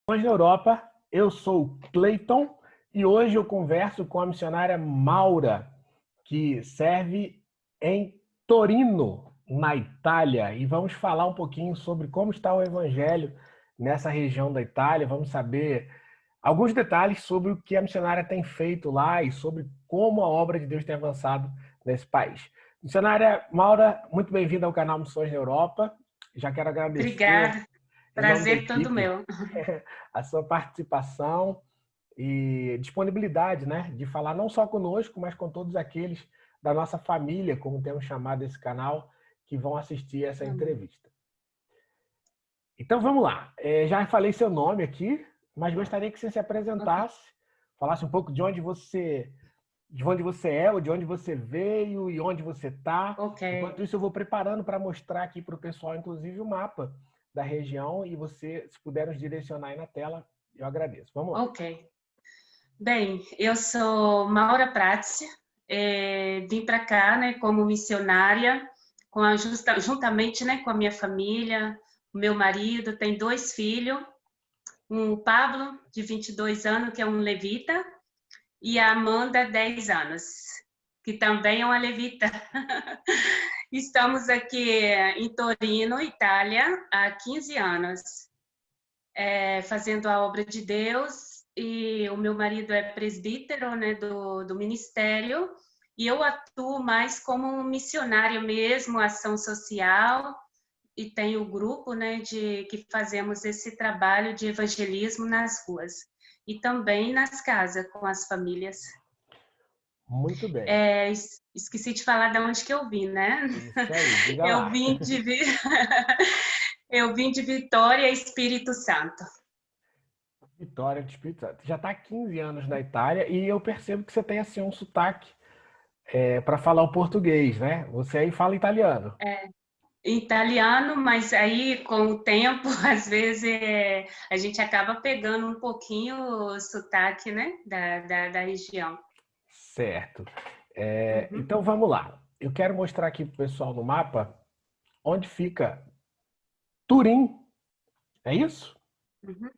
Na Europa, eu sou o Cleiton e hoje eu converso com a missionária Maura, que serve em Torino, na Itália, e vamos falar um pouquinho sobre como está o evangelho nessa região da Itália. Vamos saber alguns detalhes sobre o que a missionária tem feito lá e sobre como a obra de Deus tem avançado nesse país. Missionária Maura, muito bem-vinda ao canal Missões na Europa. Já quero agradecer, Obrigada, em nome da prazer todo equipe, meu. a sua participação e disponibilidade, né, de falar não só conosco, mas com todos aqueles da nossa família, como temos chamado esse canal, que vão assistir essa Amém. entrevista. Então vamos lá. Já falei seu nome aqui, mas gostaria que você se Ok, apresentasse, falasse um pouco de onde você é, ou de onde você veio e onde você está. ok, Enquanto isso, eu vou preparando para mostrar aqui para o pessoal, inclusive, o mapa da região e você, se puder nos direcionar aí na tela, eu agradeço. Vamos lá. ok. Bem, eu sou Maura Prati, vim para cá, né, como missionária, juntamente, né, com a minha família, o meu marido, tem 2 filhos, um Pablo, de 22 anos, que é um levita, e a Amanda, 10 anos, que também é uma levita. Estamos aqui em Torino, Itália, há 15 anos. Fazendo a obra de Deus, e o meu marido é presbítero, né, do ministério, e eu atuo mais como missionária mesmo, ação social, e tenho o grupo, né, que fazemos esse trabalho de evangelismo nas ruas e também nas casas com as famílias. Muito bem. Esqueci de falar de onde que eu vim, né? Isso aí, diga Eu lá. vim de eu vim de Vitória, Espírito Santo. Vitória de Espírito Santo. Já está há 15 anos na Itália e eu percebo que você tem assim um sotaque para falar o português, né? Você aí fala italiano. Italiano, mas aí com o tempo, às vezes, a gente acaba pegando um pouquinho o sotaque, né, da região. Certo. Uhum, Então vamos lá. Eu quero mostrar aqui para o pessoal no mapa onde fica Turim. É isso? uhum.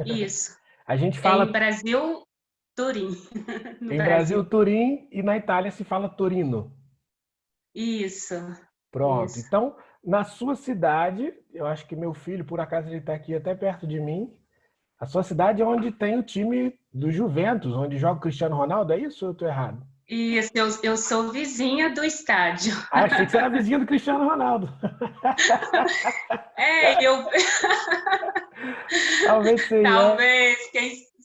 Isso. A gente É em fala Brasil, Turim, no em Brasil Brasil. Turim e na Itália se fala Torino. Isso, Pronto. isso. Então, na sua cidade, eu acho que meu filho, por acaso, ele está aqui até perto de mim. A sua cidade é onde tem o time do Juventus, onde joga o Cristiano Ronaldo, é isso ou eu estou errado? Isso, eu sou vizinha do estádio. Ah, achei que você era vizinho do Cristiano Ronaldo. Eu Talvez seja. talvez,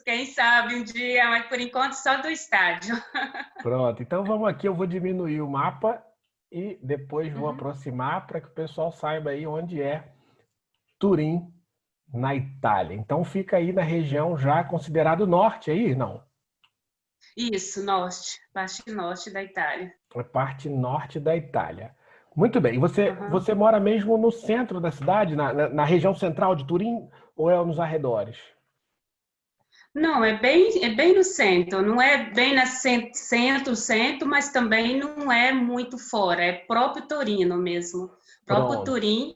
quem sabe um dia, mas por enquanto só do estádio. Pronto, então vamos aqui, eu vou diminuir o mapa e depois vou Uhum. aproximar para que o pessoal saiba aí onde é Turim, na Itália. Então fica aí na região já considerado norte aí, não? Isso, norte, parte norte da Itália. É parte norte da Itália. Muito bem. E Aham. você mora mesmo no centro da cidade, na região central de Turim, ou é nos arredores? Não, é bem no centro, não é bem na centro, mas também não é muito fora, é próprio Torino mesmo. Próprio Pronto. Turim,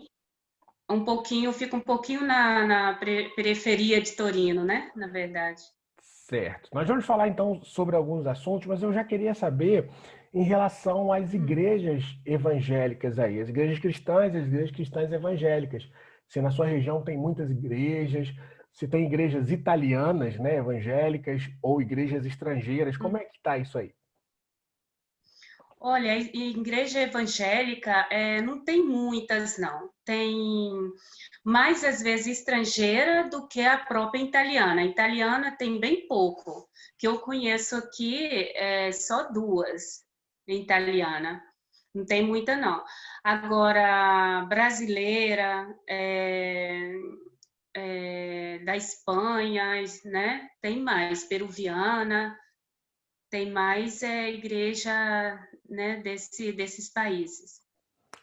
fica um pouquinho na periferia de Torino, né? Na verdade. Certo. Nós vamos falar então sobre alguns assuntos, mas eu já queria saber em relação às igrejas evangélicas aí, as igrejas cristãs e as igrejas cristãs evangélicas. Se na sua região tem muitas igrejas, se tem igrejas italianas, né, evangélicas, ou igrejas estrangeiras, como é que está isso aí? Olha, igreja evangélica não tem muitas, não. Tem mais, às vezes, estrangeira do que a própria italiana. A italiana tem bem pouco. Que eu conheço aqui só 2 italiana. Não tem muita, não. Agora, brasileira, da Espanha, né? Tem mais. Peruviana, tem mais igreja, né, desses países.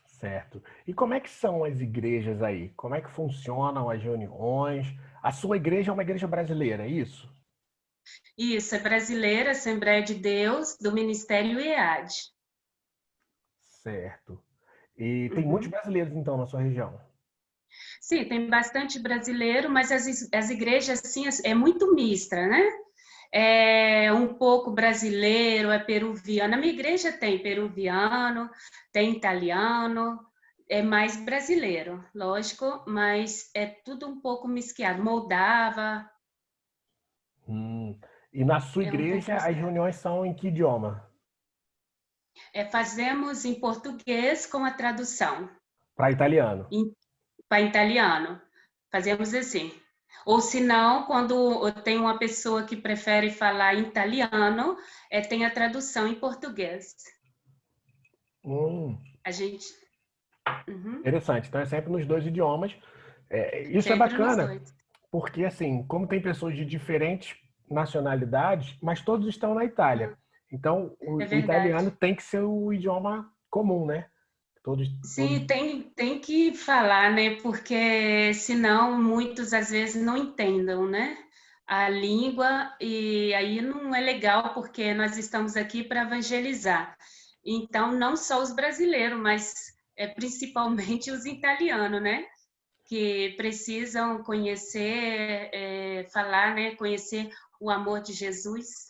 Certo. E como é que são as igrejas aí? Como é que funcionam as reuniões? A sua igreja é uma igreja brasileira, é isso? Isso, é brasileira, Assembleia de Deus, do Ministério EAD. Certo. E tem muitos Uhum. brasileiros então na sua região? Sim, tem bastante brasileiro, mas as igrejas, assim, é muito mista, né? É um pouco brasileiro, é peruviano. Na minha igreja tem peruviano, tem italiano, é mais brasileiro, lógico, mas é tudo um pouco misciado. Moldava, Hum. E na sua é um pouco igreja, as misciado. reuniões são em que idioma? Fazemos em português com a tradução Para italiano. para italiano. Fazemos assim. Ou se não, quando tem uma pessoa que prefere falar em italiano, tem a tradução em português. Hum, A gente. Uhum, interessante. Então é sempre nos dois idiomas. Isso é sempre nos bacana, dois. porque assim, como tem pessoas de diferentes nacionalidades, mas todos estão na Itália. Então, É o verdade. italiano tem que ser o idioma comum, né? Todos. Sim, tem que falar, né? Porque senão muitos às vezes não entendam, né? A língua, e aí não é legal, porque nós estamos aqui para evangelizar. Então, não só os brasileiros, mas principalmente os italianos, né? Que precisam conhecer, falar, né? Conhecer o amor de Jesus,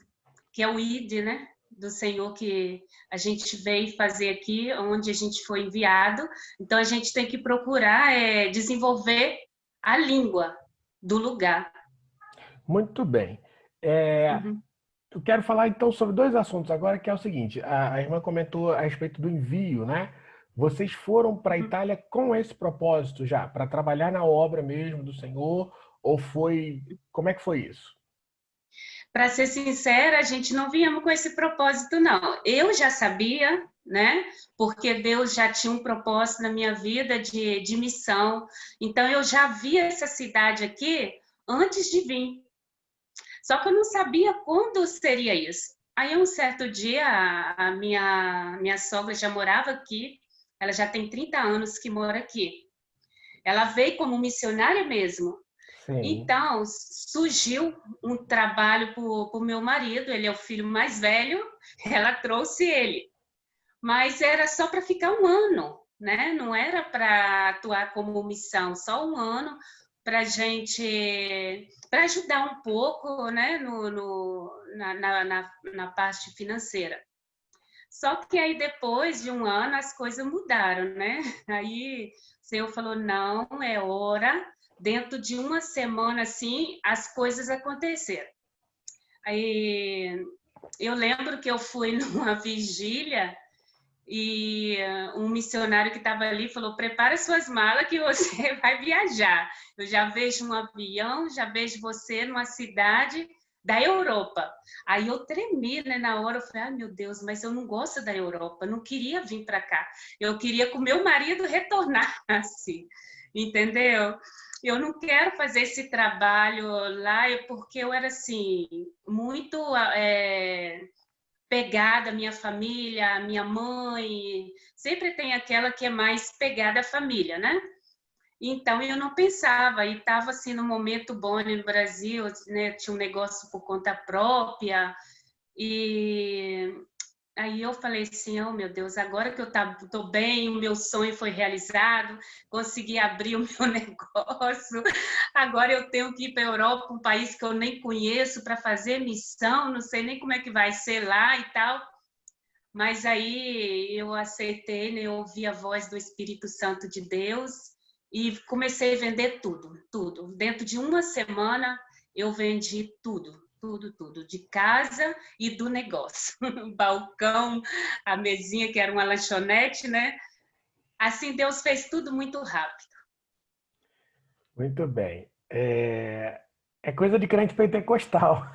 que é o ID, né? Do Senhor que a gente veio fazer aqui, onde a gente foi enviado. Então a gente tem que procurar desenvolver a língua do lugar. Muito bem. É, Uhum. eu quero falar então sobre dois assuntos agora, que é o seguinte: a irmã comentou a respeito do envio, né? Vocês foram para a Uhum. Itália com esse propósito já, para trabalhar na obra mesmo do Senhor, ou foi, como é que foi isso? Para ser sincera, a gente não viemos com esse propósito, não. Eu já sabia, né? Porque Deus já tinha um propósito na minha vida de missão. Então, eu já via essa cidade aqui antes de vir. Só que eu não sabia quando seria isso. Aí, um certo dia, a minha sogra já morava aqui, ela já tem 30 anos que mora aqui. Ela veio como missionária mesmo. Sim. Então, surgiu um trabalho para o meu marido, ele é o filho mais velho, ela trouxe ele. Mas era só para ficar um ano, né? Não era para atuar como missão, só um ano para gente, para ajudar um pouco, né? Na parte financeira. Só que aí depois de um ano as coisas mudaram, né? Aí o Senhor falou: não, é hora. Dentro de uma semana, assim, as coisas aconteceram. Aí eu lembro que eu fui numa vigília e um missionário que estava ali falou: prepara suas malas que você vai viajar. Eu já vejo um avião, já vejo você numa cidade da Europa. Aí eu tremi, né, na hora, eu falei: ai meu Deus, mas eu não gosto da Europa, não queria vir para cá. Eu queria que o meu marido retornasse, entendeu? Eu não quero fazer esse trabalho lá, porque eu era assim, muito pegada à minha família, à minha mãe. Sempre tem aquela que é mais pegada à família, né? Então eu não pensava, e estava assim no momento bom ali no Brasil, né? Tinha um negócio por conta própria, e aí eu falei assim: oh meu Deus, agora que eu tô bem, o meu sonho foi realizado, consegui abrir o meu negócio, agora eu tenho que ir para a Europa, um país que eu nem conheço, para fazer missão, não sei nem como é que vai ser lá e tal. Mas aí eu aceitei, né? Eu ouvi a voz do Espírito Santo de Deus e comecei a vender tudo, tudo. Dentro de uma semana eu vendi tudo, tudo, tudo, de casa e do negócio. O balcão, a mesinha que era uma lanchonete, né? Assim Deus fez tudo muito rápido. Muito bem. É coisa de crente pentecostal.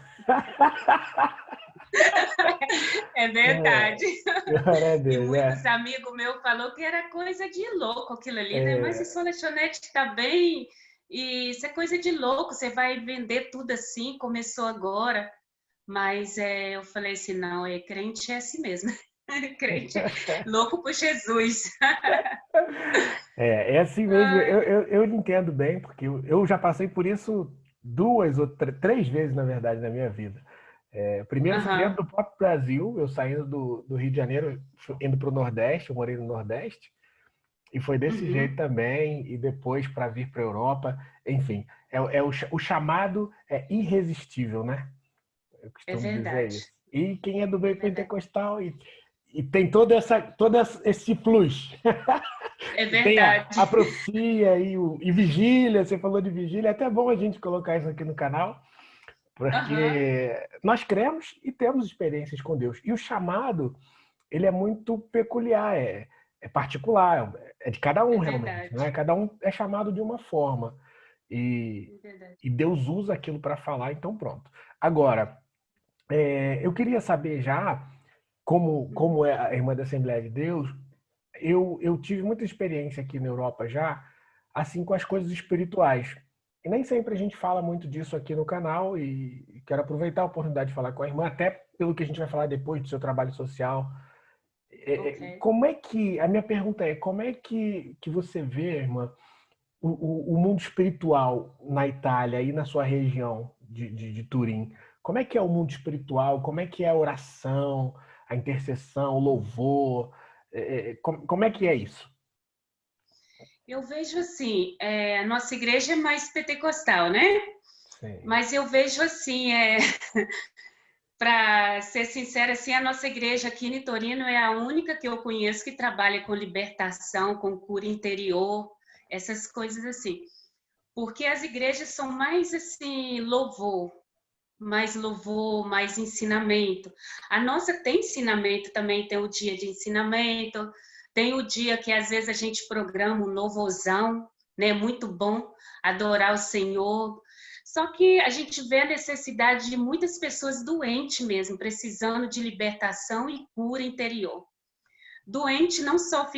É É, verdade. glória a E Deus. muitos amigos meus falou que era coisa de louco aquilo ali, né? Mas É, esse lanchonete está bem, e isso é coisa de louco, você vai vender tudo assim, começou agora. Mas eu falei assim, não, crente é assim mesmo. Crente é louco por Jesus. é assim mesmo. Eu entendo bem, porque eu já passei por isso duas ou três vezes, na verdade, na minha vida. Primeiro foi dentro Aham, do próprio Brasil, eu saindo do Rio de Janeiro, indo para o Nordeste, eu morei no Nordeste. E foi desse jeito Uhum. também, e depois para vir para a Europa, enfim, o chamado é irresistível, né? Eu É costumo dizer verdade. isso. E quem é do É meio verdade. pentecostal e tem todo esse plus. É E tem a verdade. profecia e vigília, você falou de vigília, é até bom a gente colocar isso aqui no canal, Aham. porque nós cremos e temos experiências com Deus. E o chamado, ele é muito peculiar, é particular, é de cada um É realmente, né? verdade. Cada um é chamado de uma forma. E, É verdade. e Deus usa aquilo para falar, então pronto. Agora, eu queria saber já, como Uhum. é a irmã da Assembleia de Deus, eu tive muita experiência aqui na Europa já, assim, com as coisas espirituais. E nem sempre a gente fala muito disso aqui no canal e quero aproveitar a oportunidade de falar com a irmã, até pelo que a gente vai falar depois do seu trabalho social. Ok. Como é que, a minha pergunta é, como é que você vê, irmã, o mundo espiritual na Itália e na sua região de Turim? Como é que é o mundo espiritual? Como é que é a oração, a intercessão, o louvor? Como é que é isso? Eu vejo assim, a nossa igreja é mais pentecostal, né? Sim. Mas eu vejo assim, para ser sincera, assim, a nossa igreja aqui em Torino é a única que eu conheço que trabalha com libertação, com cura interior, essas coisas assim. Porque as igrejas são mais assim, louvor, mais ensinamento. A nossa tem ensinamento também, tem o dia de ensinamento, tem o dia que às vezes a gente programa um louvorzão, né? Muito bom adorar o Senhor. Só que a gente vê a necessidade de muitas pessoas doentes mesmo, precisando de libertação e cura interior. Doente não só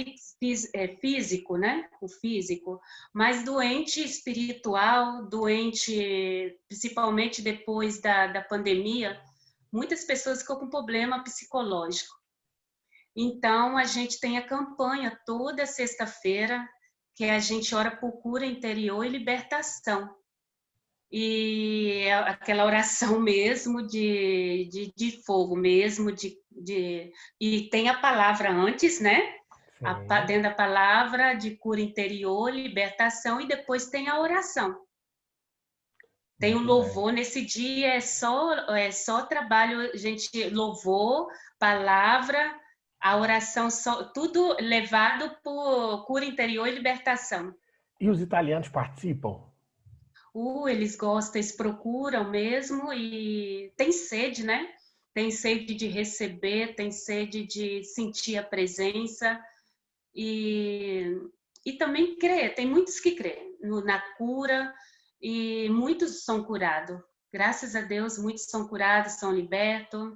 físico, né? O físico, mas doente espiritual, doente principalmente depois da pandemia, muitas pessoas ficam com problema psicológico. Então, a gente tem a campanha toda sexta-feira, que a gente ora por cura interior e libertação. E é aquela oração mesmo de fogo mesmo, e tem a palavra antes, né? Sim, Dentro da palavra de cura interior, libertação, e depois tem a oração. Tem o muito bem. louvor, nesse dia é só trabalho, gente, louvor, palavra, a oração, tudo levado por cura interior e libertação. E os italianos participam? Eles gostam, eles procuram mesmo e tem sede, né? Tem sede de receber, tem sede de sentir a presença e, e também crê. Tem muitos que crêem na cura e muitos são curados. Graças a Deus, muitos são curados, são libertos.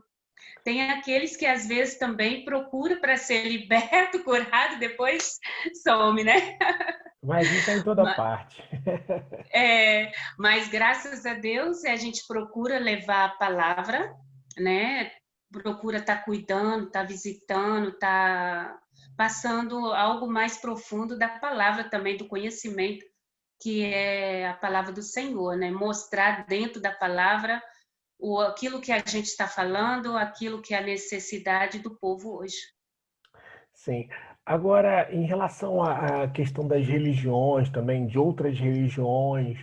Tem aqueles que às vezes também procuram para ser liberto, curado, depois some, né? Mas isso é em toda parte. É, mas graças a Deus a gente procura levar a palavra, né? Procura estar cuidando, estar visitando, estar passando algo mais profundo da palavra também, do conhecimento, que é a palavra do Senhor, né? Mostrar dentro da palavra aquilo que a gente está falando, aquilo que é a necessidade do povo hoje. Sim. Agora, em relação à questão das religiões também, de outras religiões,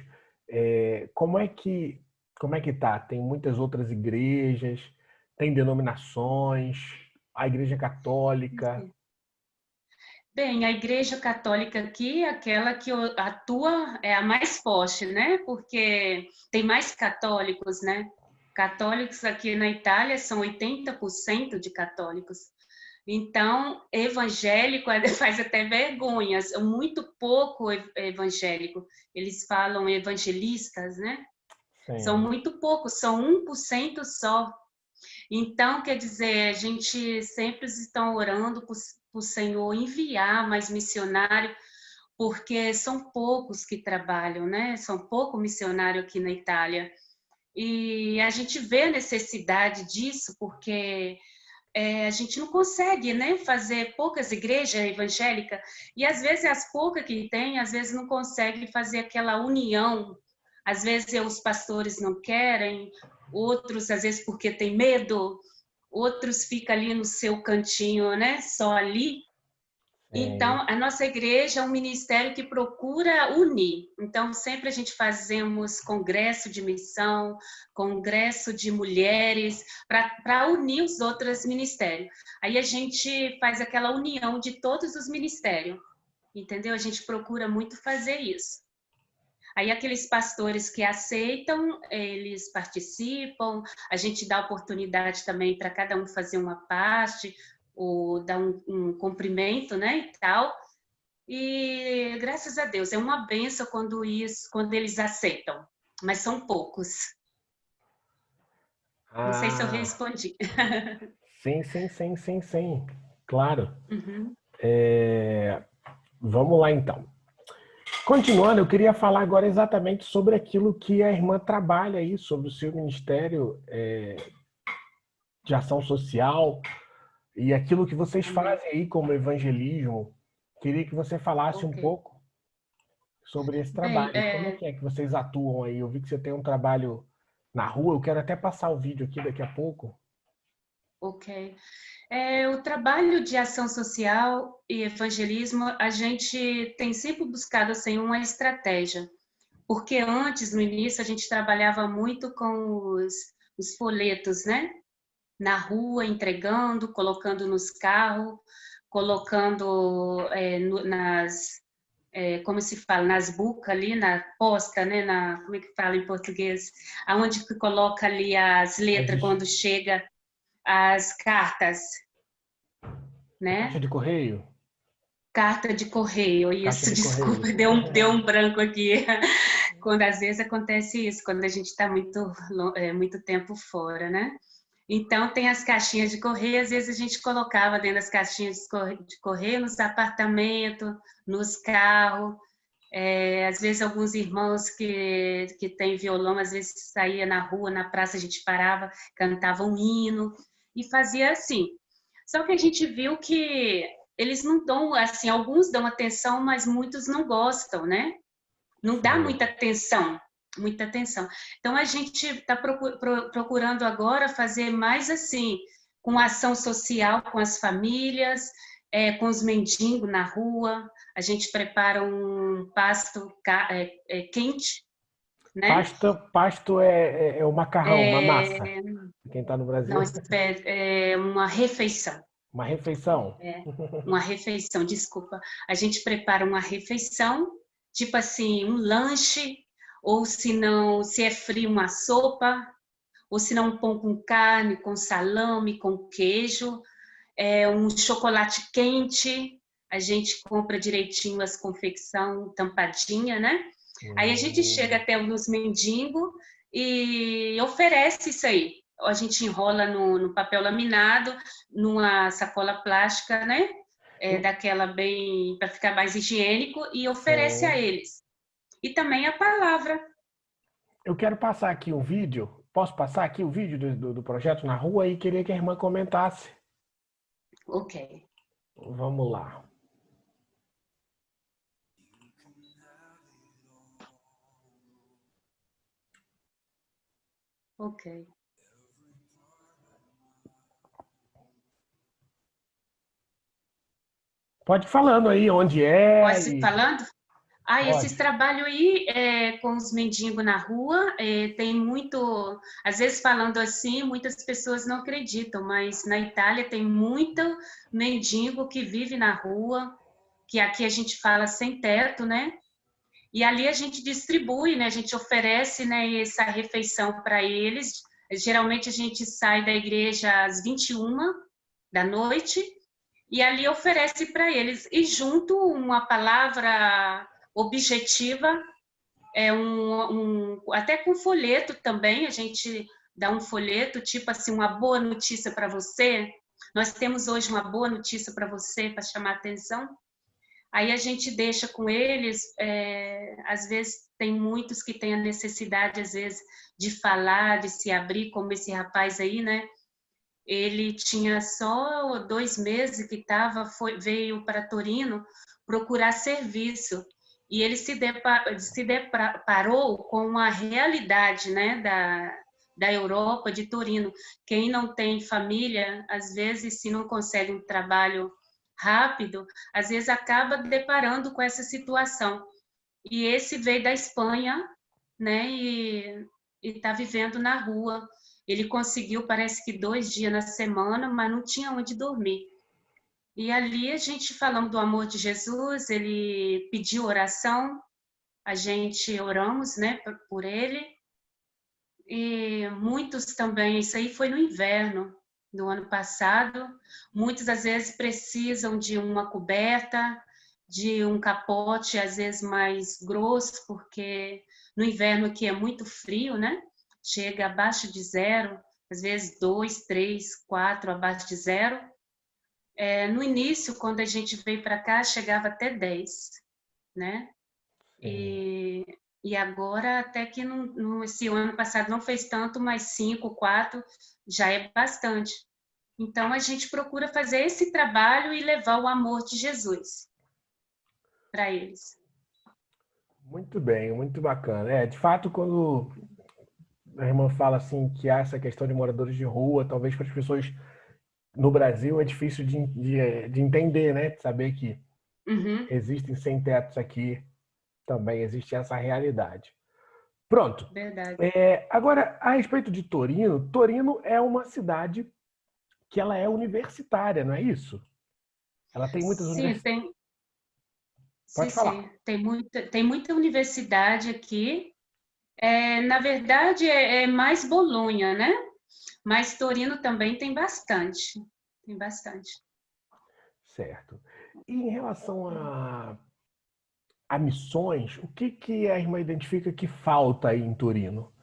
como é que tá? Tem muitas outras igrejas, tem denominações, a Igreja Católica. Bem, a Igreja Católica aqui é aquela que atua, é a mais forte, né? Porque tem mais católicos, né? Católicos aqui na Itália são 80% de católicos. Então, evangélico faz até vergonha, são muito pouco evangélico. Eles falam evangelistas, né? São Sim, muito poucos, são 1% só. Então, quer dizer, a gente sempre está orando para o Senhor enviar mais missionário, porque são poucos que trabalham, né? São poucos missionários aqui na Itália. E a gente vê a necessidade disso, porque a gente não consegue, né, fazer poucas igrejas evangélicas, e às vezes as poucas que tem, às vezes não consegue fazer aquela união. Às vezes os pastores não querem, outros às vezes porque tem medo, outros ficam ali no seu cantinho, né, só ali. Então, a nossa igreja é um ministério que procura unir. Então, sempre a gente fazemos congresso de missão, congresso de mulheres, para unir os outros ministérios. Aí a gente faz aquela união de todos os ministérios, entendeu? A gente procura muito fazer isso. Aí aqueles pastores que aceitam, eles participam, a gente dá oportunidade também para cada um fazer uma parte, ou dar um cumprimento, né, e tal. E graças a Deus, é uma benção quando eles aceitam, mas são poucos. Não sei se eu Ah, respondi. sim, sim, sim, sim, sim. Claro. Uhum. Vamos lá então. Continuando, eu queria falar agora exatamente sobre aquilo que a irmã trabalha aí, sobre o seu ministério de ação social e aquilo que vocês Amém. fazem aí como evangelismo. Queria que você falasse um Ok. pouco sobre esse Bem, trabalho. Como é que vocês atuam aí? Eu vi que você tem um trabalho na rua, eu quero até passar o vídeo aqui daqui a pouco. ok. O trabalho de ação social e evangelismo, a gente tem sempre buscado assim, uma estratégia. Porque antes, no início, a gente trabalhava muito com os folhetos, né? Na rua, entregando, colocando nos carros, colocando como se fala, nas bucas ali, na posta, né? Como é que fala em português? Aonde que coloca ali as letras quando chega as cartas, Caixa né? de correio? Carta de correio, Caixa isso, de correio. desculpa, deu um branco aqui. Quando às vezes acontece isso, quando a gente está muito tempo fora, né? Então, tem as caixinhas de correio, às vezes a gente colocava dentro das caixinhas de correio nos apartamentos, nos carros. Às vezes, alguns irmãos que têm violão, às vezes saía na rua, na praça, a gente parava, cantava um hino e fazia assim. Só que a gente viu que eles não dão, assim, alguns dão atenção, mas muitos não gostam, né? Não dá Sim. muita atenção, muita atenção. Então a gente está procurando agora fazer mais assim, com ação social com as famílias, com os mendigos na rua. A gente prepara um pasto quente, né? Pasto é o macarrão, uma massa. É, Quem está no não, Brasil, uma refeição. uma refeição. É, uma refeição, desculpa. A gente prepara uma refeição, tipo assim, um lanche, ou se não, se é frio, uma sopa, ou se não, um pão com carne, com salame, com queijo, um chocolate quente. A gente compra direitinho as confecção tampadinha, né? Aí a gente chega Hum, até os mendigos e oferece isso aí. A gente enrola no papel laminado, numa sacola plástica, né? Eu, Daquela bem para ficar mais higiênico e oferece a sim. eles. E também a palavra. Eu quero passar aqui o vídeo. Posso passar aqui o vídeo do projeto na rua e queria que a irmã comentasse. Ok, Vamos lá. ok. Pode ir falando aí onde é Pode ir e falando? Esses pode. trabalhos aí com os mendigos na rua, tem muito, às vezes falando assim, muitas pessoas não acreditam, mas na Itália tem muito mendigo que vive na rua, que aqui a gente fala sem teto, né? E ali a gente distribui, né? A gente oferece, né, essa refeição para eles. Geralmente a gente sai da igreja às 21 da noite e ali oferece para eles. E junto uma palavra objetiva, até com folheto também, a gente dá um folheto, tipo assim, uma boa notícia para você. Nós temos hoje uma boa notícia para você, para chamar atenção. Aí a gente deixa com eles, às vezes tem muitos que têm a necessidade, às vezes, de falar, de se abrir, como esse rapaz aí, né? Ele tinha só 2 meses que veio para Torino procurar serviço e ele se deparou com a realidade, né, da Europa, de Torino. Quem não tem família, às vezes, se não consegue um trabalho rápido, às vezes acaba deparando com essa situação. E esse veio da Espanha, né? E está vivendo na rua. Ele conseguiu, parece que 2 dias na semana, mas não tinha onde dormir. E ali a gente falando do amor de Jesus, ele pediu oração, a gente oramos, né, por ele. E muitos também, isso aí foi no inverno do ano passado, muitos às vezes precisam de uma coberta, de um capote às vezes mais grosso, porque no inverno aqui é muito frio, né? Chega abaixo de zero, às vezes 2, 3, 4 abaixo de zero. No início, quando a gente veio para cá, chegava até 10, né? Sim. E agora, até que esse ano passado não fez tanto, mas 5, 4 já é bastante. Então, a gente procura fazer esse trabalho e levar o amor de Jesus para eles. Muito bem, muito bacana. De fato, quando a irmã fala assim que há essa questão de moradores de rua, talvez para as pessoas no Brasil é difícil de entender, né? De saber que Uhum, existem sem-tetos aqui, também existe essa realidade. Pronto. verdade. Agora, a respeito de Torino, Torino é uma cidade que ela é universitária, não é isso? Ela tem muitas Sim, universidades. tem, sim, Pode falar. sim. Tem muita universidade aqui. Na verdade, é mais Bolonha, né? Mas Torino também tem bastante. Tem bastante. Certo. E em relação a missões, o que a irmã identifica que falta aí em Torino?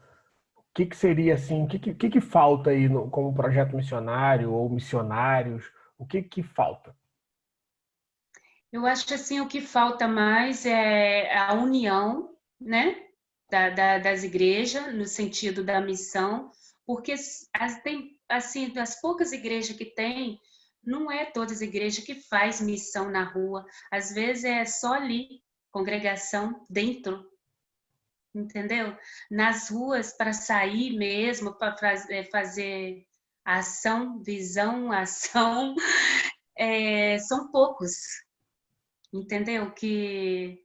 O que seria assim, o que falta aí como projeto missionário ou missionários? O que falta? Eu acho assim, o que falta mais é a união, né, das igrejas, no sentido da missão, porque tem, assim, das poucas igrejas que tem, não é todas as igrejas que faz missão na rua. Às vezes é só ali, congregação dentro, entendeu? Nas ruas, para sair mesmo, para fazer ação, visão, ação, são poucos, entendeu? Que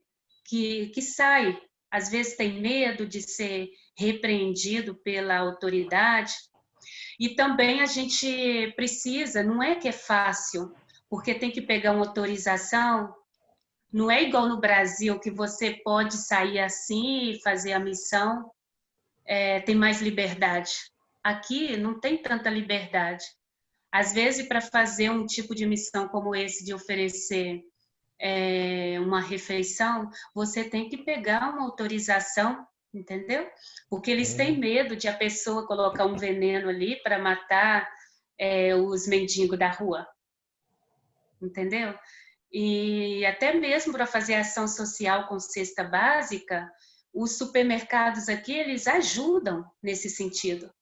sai. Às vezes tem medo de ser repreendido pela autoridade. E também a gente precisa, não é que é fácil, porque tem que pegar uma autorização. Não é igual no Brasil, que você pode sair assim e fazer a missão, tem mais liberdade. Aqui não tem tanta liberdade. Às vezes, para fazer um tipo de missão como esse, de oferecer uma refeição, você tem que pegar uma autorização, entendeu? Porque eles têm medo de a pessoa colocar um veneno ali para matar os mendigos da rua, entendeu? E até mesmo para fazer ação social com cesta básica, os supermercados aqui, eles ajudam nesse sentido.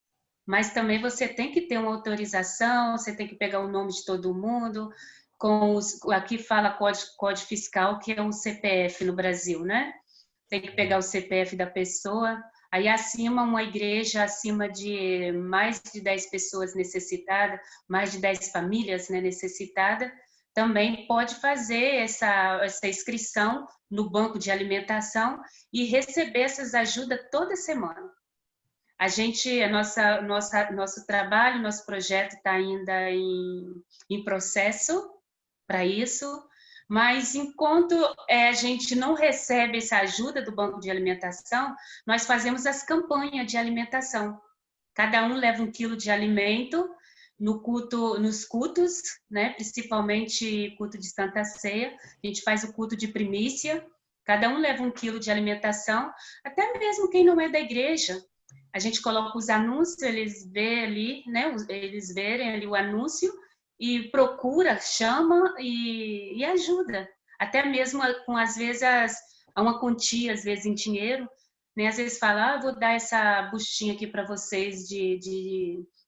Mas também você tem que ter uma autorização, você tem que pegar o nome de todo mundo, aqui fala código fiscal, que é um CPF no Brasil, né? Tem que pegar o CPF da pessoa, aí acima uma igreja, acima de mais de 10 pessoas necessitadas, mais de 10 famílias, né, necessitadas, também pode fazer essa inscrição no banco de alimentação e receber essas ajudas toda semana. Nosso trabalho, nosso projeto está ainda em processo para isso, mas enquanto a gente não recebe essa ajuda do banco de alimentação, nós fazemos as campanhas de alimentação. Cada um leva 1 quilo de alimento nos cultos, né? Principalmente culto de Santa Ceia. A gente faz o culto de primícia. Cada um leva 1 quilo de alimentação, até mesmo quem não é da igreja. A gente coloca os anúncios, eles vêem ali, né? Eles verem ali o anúncio e procura, chama e ajuda. Até mesmo com, às vezes, uma quantia, às vezes em dinheiro, né? Às vezes fala, vou dar essa bustinha aqui para vocês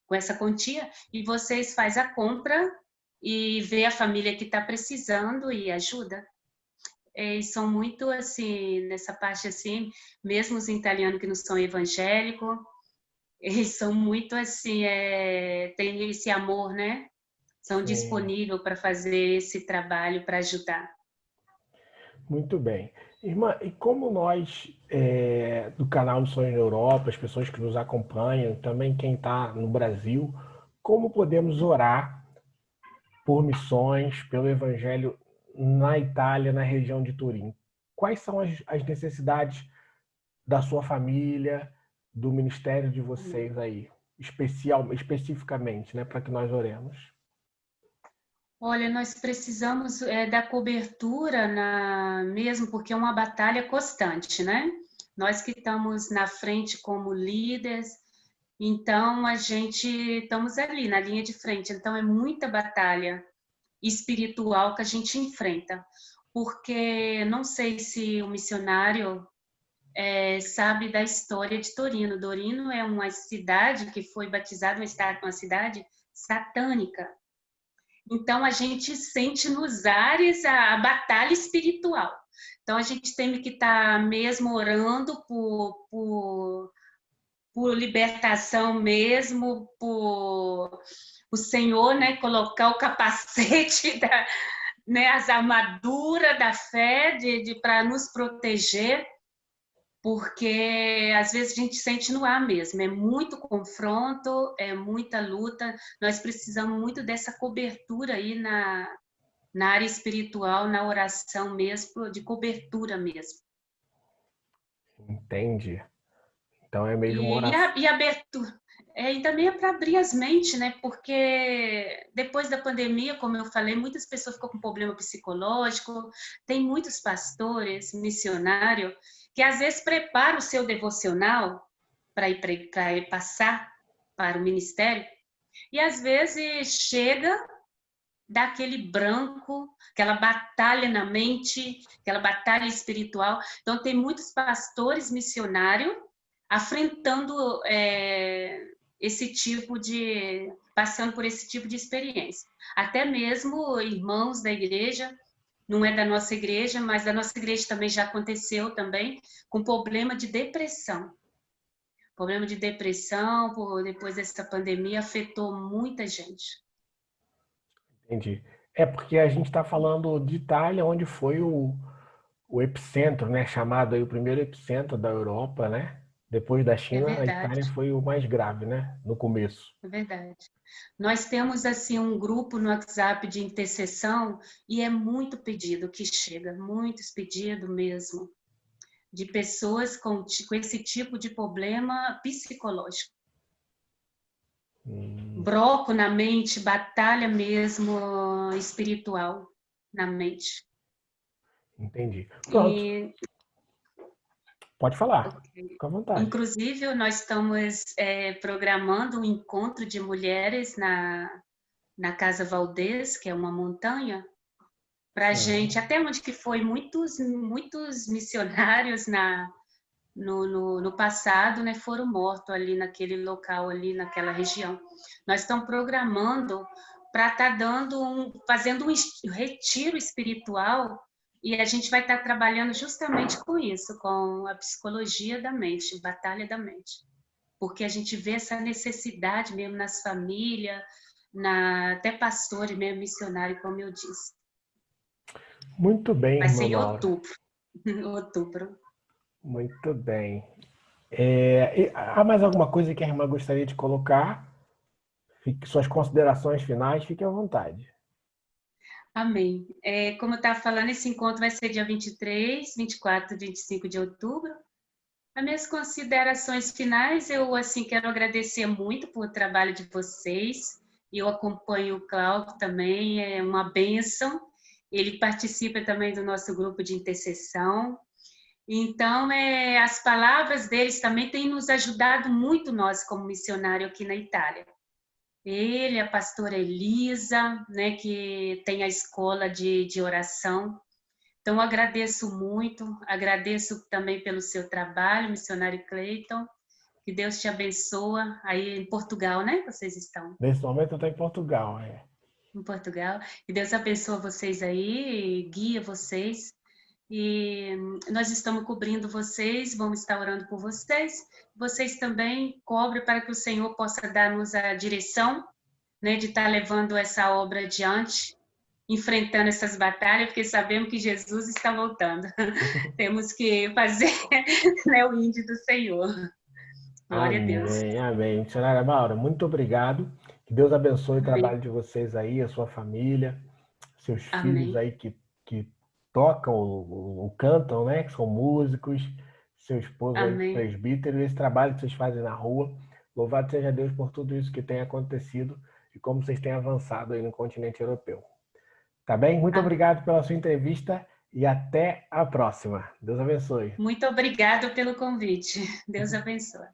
com essa quantia, e vocês fazem a compra e vê a família que está precisando e ajuda. E são muito assim, nessa parte assim, mesmo os italianos que não são evangélicos, eles são muito assim, tem esse amor, né? são Sim. disponíveis para fazer esse trabalho, para ajudar. Muito bem. Irmã, e como nós, do canal Missões na Europa, as pessoas que nos acompanham, também quem está no Brasil, como podemos orar por missões, pelo Evangelho na Itália, na região de Turim? Quais são as necessidades da sua família, do ministério de vocês aí, especificamente, né, para que nós oremos? Olha, nós precisamos da cobertura mesmo, porque é uma batalha constante, né? Nós que estamos na frente como líderes, então a gente estamos ali na linha de frente, então é muita batalha espiritual que a gente enfrenta, porque não sei se o missionário sabe da história de Torino. Torino é uma cidade que foi batizada, uma cidade satânica. Então, a gente sente nos ares a batalha espiritual. Então, a gente tem que estar mesmo orando por libertação mesmo, por o Senhor, né, colocar o capacete, né, as armaduras da fé para nos proteger, porque às vezes a gente sente no ar mesmo, é muito confronto, é muita luta, nós precisamos muito dessa cobertura aí na área espiritual, na oração mesmo, de cobertura mesmo. Entende? Então é mesmo uma E oração. e abertura, e também é para abrir as mentes, né? Porque depois da pandemia, como eu falei, muitas pessoas ficam com problema psicológico, tem muitos pastores, missionários, que às vezes preparam o seu devocional para ir passar para o ministério, e às vezes chega daquele branco, aquela batalha na mente, aquela batalha espiritual. Então, tem muitos pastores missionários afrontando esse tipo de, passando por esse tipo de experiência. Até mesmo irmãos da igreja, não é da nossa igreja, mas da nossa igreja também já aconteceu também, com problema de depressão. Problema de depressão, depois dessa pandemia, afetou muita gente. Entendi. É porque a gente está falando de Itália, onde foi o epicentro, né? Chamado aí o primeiro epicentro da Europa, né? Depois da É China, a verdade. Itália foi o mais grave, né? No começo. É verdade. Nós temos assim um grupo no WhatsApp de intercessão e é muito pedido que chega, muitos pedidos mesmo, de pessoas com esse tipo de problema psicológico. Broco na mente, batalha mesmo espiritual na mente. Entendi. Pronto, E, pode falar. okay. Fica à vontade. Inclusive, nós estamos programando um encontro de mulheres na Casa Valdez, que é uma montanha, para a gente, Sim. até onde que foi muitos missionários no passado, né, foram mortos ali naquele local, ali naquela região. Nós estamos programando para estar fazendo um retiro espiritual e a gente vai estar trabalhando justamente com isso, com a psicologia da mente, batalha da mente. Porque a gente vê essa necessidade mesmo nas famílias, até pastores mesmo, missionários, como eu disse. Muito bem, Vai ser irmã em Maura. outubro. Outubro. Muito bem. Há mais alguma coisa que a irmã gostaria de colocar? Suas considerações finais, fique à vontade. Amém. Como eu estava falando, esse encontro vai ser dia 23, 24 e 25 de outubro. As minhas considerações finais, eu assim quero agradecer muito por o trabalho de vocês. Eu acompanho o Cláudio também, é uma bênção. Ele participa também do nosso grupo de intercessão. Então, as palavras deles também têm nos ajudado muito nós como missionário aqui na Itália. Ele, a pastora Elisa, né, que tem a escola de oração. Então, eu agradeço muito, agradeço também pelo seu trabalho, missionário Cleiton. Que Deus te abençoe aí em Portugal, né? Vocês estão Nesse momento eu estou em Portugal. em Portugal. Que Deus abençoe vocês aí, guia vocês. E nós estamos cobrindo vocês, vamos estar orando por vocês. Vocês também cobrem para que o Senhor possa dar-nos a direção né, de estar levando essa obra adiante, enfrentando essas batalhas, porque sabemos que Jesus está voltando. Temos que fazer, né, o índio do Senhor. Glória a Deus. Amém, amém. Missionária Maura, muito obrigado. Que Deus abençoe o Amém. trabalho de vocês aí, a sua família, seus filhos Amém. aí que tocam ou cantam, né? Que são músicos, seu esposo aí, Amém. presbítero, esse trabalho que vocês fazem na rua. Louvado seja Deus por tudo isso que tem acontecido e como vocês têm avançado aí no continente europeu. Tá bem? Muito Amém. obrigado pela sua entrevista e até a próxima. Deus abençoe. Muito obrigado pelo convite. Deus abençoe.